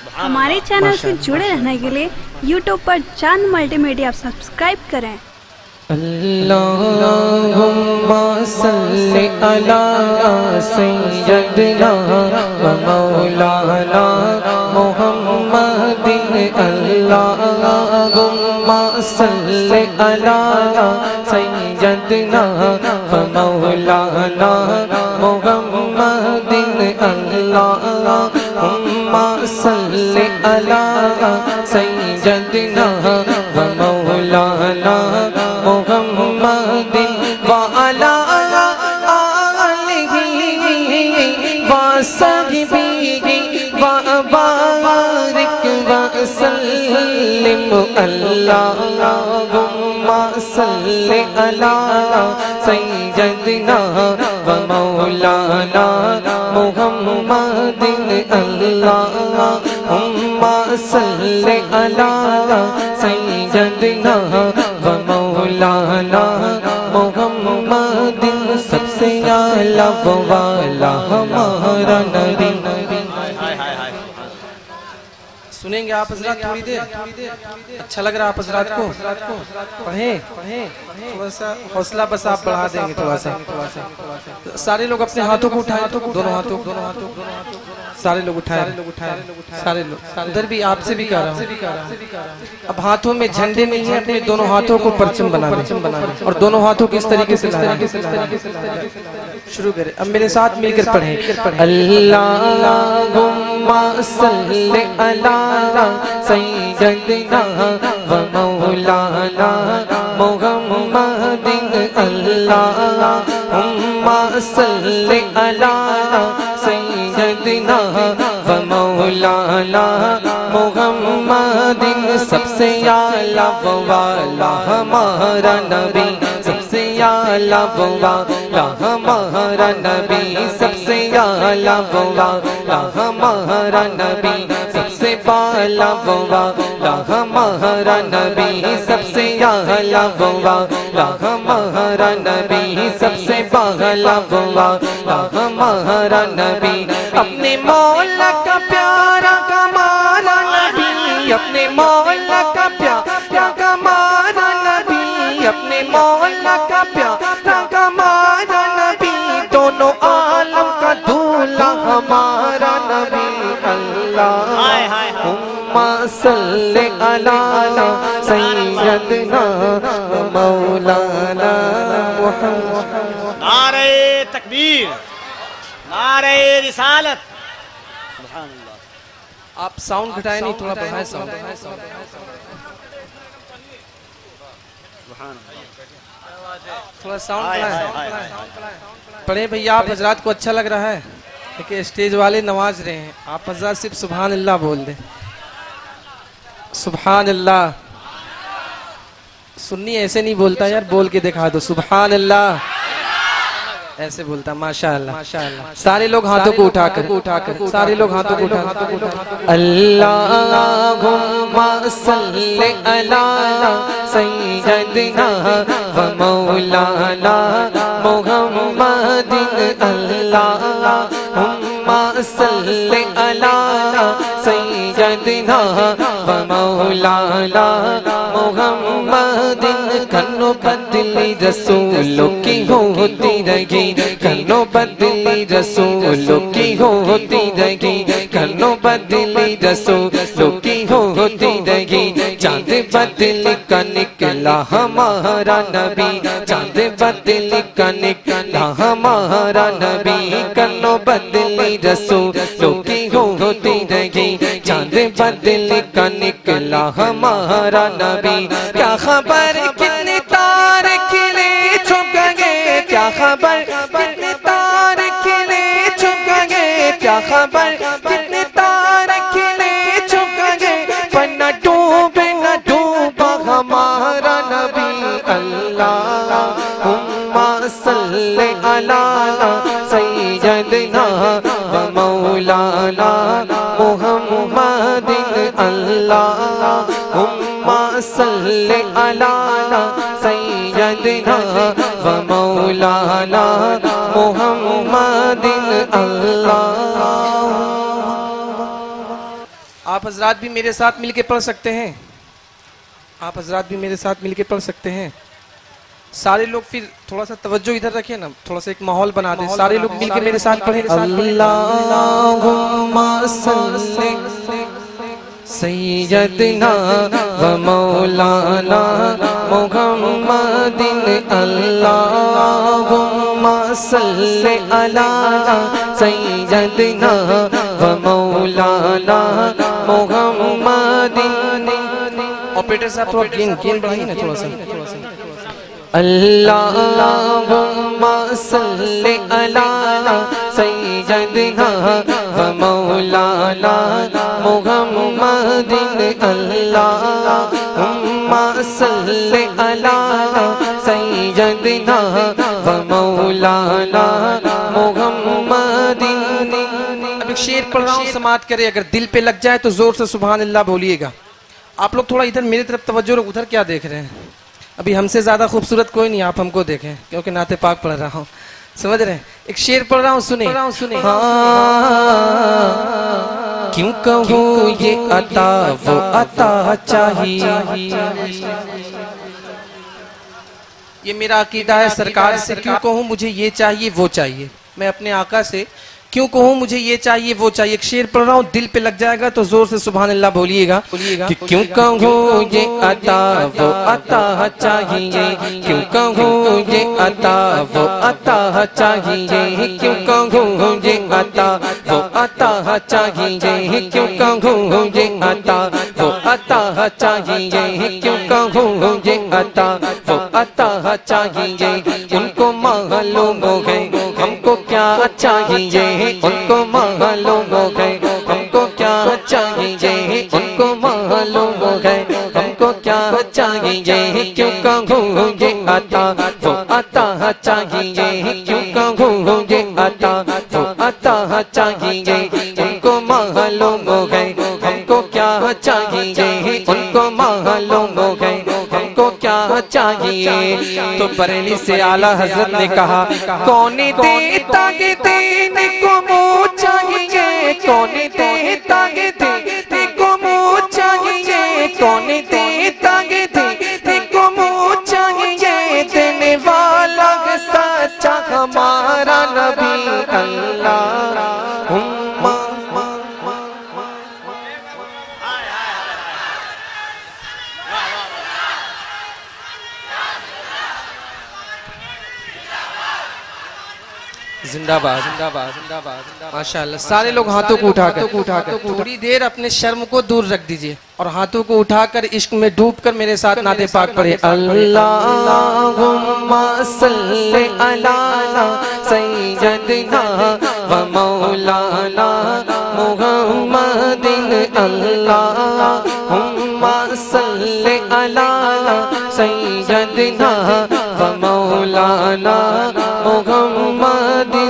हमारे चैनल से जुड़े रहने के लिए YouTube पर चांद मल्टीमीडिया सब्सक्राइब करें। अल्लाहुम्मा सल्लि अला सय्यदना व मौलाना मुहम्मदिन। अल्लाहुम्मा सल्लि अला सय्यदना व मौलाना मुहम्मदिन। अल्लाहुम्मा सल्लि अला सय्यदना व मौलाना मुहम्मदिन व अला आलिहि व सहबिहि व बारिक व सल्लिम। अल्लाहुम्मा सल्लि अला सय्यदना व मौलाना मुहम्मदिन। अल्लाहुम्मा सल्लि अला सय्यदना व मौलाना मुहम्मदिन। सबसे आला वो वाला हमारा नबी। सुनेंगे आप हजरात थोड़ी देर? अच्छा लग रहा है आप हजरात को? पढ़े थोड़ा सा हौसला बस आप बढ़ा देंगे थोड़ा सा। सारे लोग अपने हाथों को उठाएं, दोनों हाथों सारे लोग उठाए, सारे लोग उधर भी आपसे भी कह रहा हूँ। अब हाथों में झंडे नहीं है, अपने दोनों हाथों को परचम बनाना और दोनों हाथों को इस तरीके से शुरू करें। अब मेरे साथ मिलकर पढ़ें। अल्लाहुम्मा सल्लि अला सय्यदना व मौलाना मुहम्मदिन। अल्लाहुम्मा सल्लि अला सय्यदना व मौलाना मुहम्मदिन। सबसे आला वो वाला हमारा नबी, सबसे आला वो वाला हमारा नबी, सबसे आला वो वाला हमारा नबी, सबसे बाला वो वाला हमारा नबी, सबसे आला वो वाला हमारा नबी, सबसे बाला वो वाला हमारा नबी। अपने मौला का प्यारा कमारा नबी, अपने मौला का प्यारा कमारा नबी, अपने मौला का प्यारा कमारा नबी, दोनों आलम का दूल्हा हमारा नबी। अल्लाहुम्मा सल्लि अला सय्यदना मौलाना मुहम्मद। नारे तकबीर, नारे रिसालत। सुभान अल्लाह। आप साउंड घटाए नहीं, थोड़ा बढ़ाए साउंड। थोड़ा साउंड बढ़ाए। पढ़े भैया। आप हजरात को अच्छा लग रहा है? देखिए स्टेज वाले नवाज रहे हैं, आप हजरात सिर्फ सुभान अल्लाह बोल दें। सुभान अल्लाह। सुन्नी ऐसे नहीं बोलता यार, बोल के दिखा दो सुभान अल्लाह, ऐसे बोलता। माशाअल्लाह माशाअल्लाह। सारे लोग हाथों को उठाकर सारे लोग हाथों को उठाकर अल्लाहुम्मा सल्लि अला सय्यदना व मौलाना मुहम्मदिन। अल्लाहुम्मा सल्लि अला सय्यदना व मौलाना मुहम्मदिन। कन्नो बदली रसूलों की होती रही, कन्नो बदली रसूलों की होती रही, कन्नो बदली रसूलों की होती रही। चांद बदली का निकला हमारा नबी, चांद बदली का निकला हमारा नबी, कन्नो बदली रसूलों की होती रही, चांद बदली का निकला हमारा नबी। क्या खबर कितने तारे खिले छुप गए, क्या खबर कितने तारे खिले छुप गए, क्या खबर कितने तारे खिले छुप गए, पर न डूबे न डूबा हमारा नबी। अल्लाहुम्मा सल्लि अला सय्यदना व मौलाना मुहम्मदिन। अल्लाहुम्मा सल्लि अला सय्यदना व मौलाना मुहम्मदिन। अल्लाह आप हजरात भी मेरे साथ मिलके पढ़ सकते हैं, आप हजरात भी मेरे साथ मिलके पढ़ सकते हैं। सारे लोग फिर थोड़ा सा तवज्जो इधर रखें ना, थोड़ा सा एक माहौल बना दें, सारे लोग मिलके मेरे साथ पढ़ें। अल्लाहुम्मा सल्ली सैयदना व मौलाना मुहम्मदिन अल्लाहुम्मा सल्ली अला सैयदना व मौलाना मुहम्मदिन। ऑपरेटर साहब थोड़ा गेन बढ़ाइए ना थोड़ा सा। अल्लाहुम्मा सल्ली अला सैयदना व मौलाना मुहम्मदिन अल्लाहुम्मा सल्ली अला सैयदना व मौलाना मुहम्मदिन। अब एक शेर पढ़ रहा हूँ, समात करे, अगर दिल पे लग जाए तो जोर से सुभान अल्लाह बोलिएगा। आप लोग थोड़ा इधर मेरी तरफ तवज्जो, उधर क्या देख रहे हैं? अभी हमसे ज्यादा खूबसूरत कोई नहीं, आप हमको देखें क्योंकि नाते पाक पढ़ रहा हूँ, समझ रहे हैं? एक शेर पढ़ रहा हूँ, सुने। हाँ, क्यों कहूँ ये अता वो अता चाहिए, ये मेरा अकीदा है सरकार से। क्यों कहूँ मुझे ये चाहिए वो चाहिए, मैं अपने आका से क्यों कहूँ मुझे ये चाहिए वो चाहिए। एक शेर पढ़ रहा हूँ, दिल पे लग जाएगा तो जोर से सुभान अल्लाह बोलिएगा। कि क्यों कहूँ ये अता वो अता चाहिए, क्यों कहूँ ये अता वो अता चाहिए, क्यों कहूँ ये अता वो अता चाहिए, क्यों कहूँ ये अता वो अता चाहिए, क्यों कहूँ ये अता वो अता चाहिए। उनको मालूम हो गए हमको क्या चाहिए, उनको मालूम हो गए हमको क्या चाहिए, उनको मालूम हो गए हमको क्या चाहिए। क्यों कहूँ ये अता वो अता चाहिए, क्यों कहूँ ये अता वो अता चाहिए। उनको मालूम हो गए हमको क्या चाहिए, उनको मालूम हो गए हमको क्या चाहिए। तो बरेली से आला हजरत ने कहा, कौन देता के देने को मुँह चाहिए, कौन देता के देने को मुँह चाहिए, कौन देता के देने को मुँह चाहिए। देने वाला सच्चा हमारा नबी अल्लाहुम्मा। जिंदाबाद जिंदाबाद जिंदाबाद। माशाअल्लाह, सारे लोग हाथों को उठाकर थोड़ी देर अपने शर्म को दूर रख दीजिए और हाथों को उठाकर इश्क में डूबकर मेरे साथ नाते पाक पढ़े। अल्लाहुम्मा सल्ली अला सैयदना व मौलाना मुहम्मदिन अल्लाहुम्मा सल्ली अला सैयदना व मौलाना मुहम्मदिन।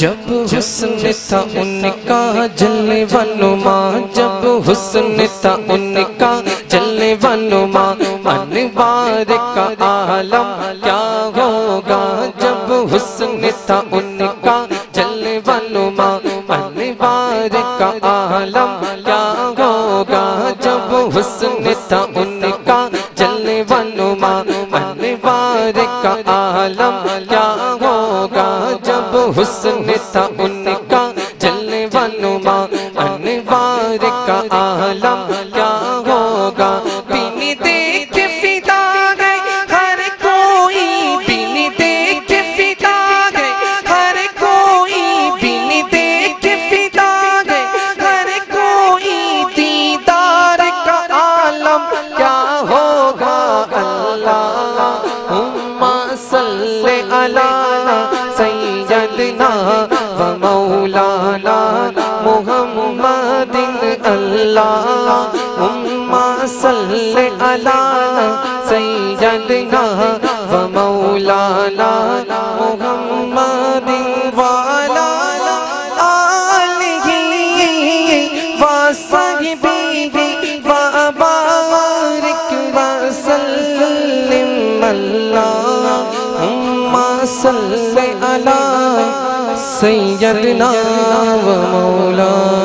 जब हुस्न था उनका जलने वनुमा, जब हुस्न था उनका जलने वनुमा, अनवार का आलम क्या होगा। जब हुस्न था उनका जलने वनुमा, अनवार का आलम क्या होगा। जब हुस्न था उनका जलने वनुमा, अनवार का आलम क्या होगा। जब हुस्न था उनका जलने वनुमा, अनवार का आलम क्या होगा। बिन देख फिदा गए हर कोई, बिन देख फिदा गए हर कोई, बिन देख फिदा गए हर कोई। दीदार का आलम क्या होगा। अल्लाहुम्मा सल्ली अला सैयदना व मौलाना मुहम्मदिन अल्लाहुम्मा सल्ली अला सैयदना व मौलाना मुहम्मदिन वाला आलिही व सहबिही व बारिक व सल्लिम अल्लाहुम्मा सल्ली अला सैयदना व मौलाना।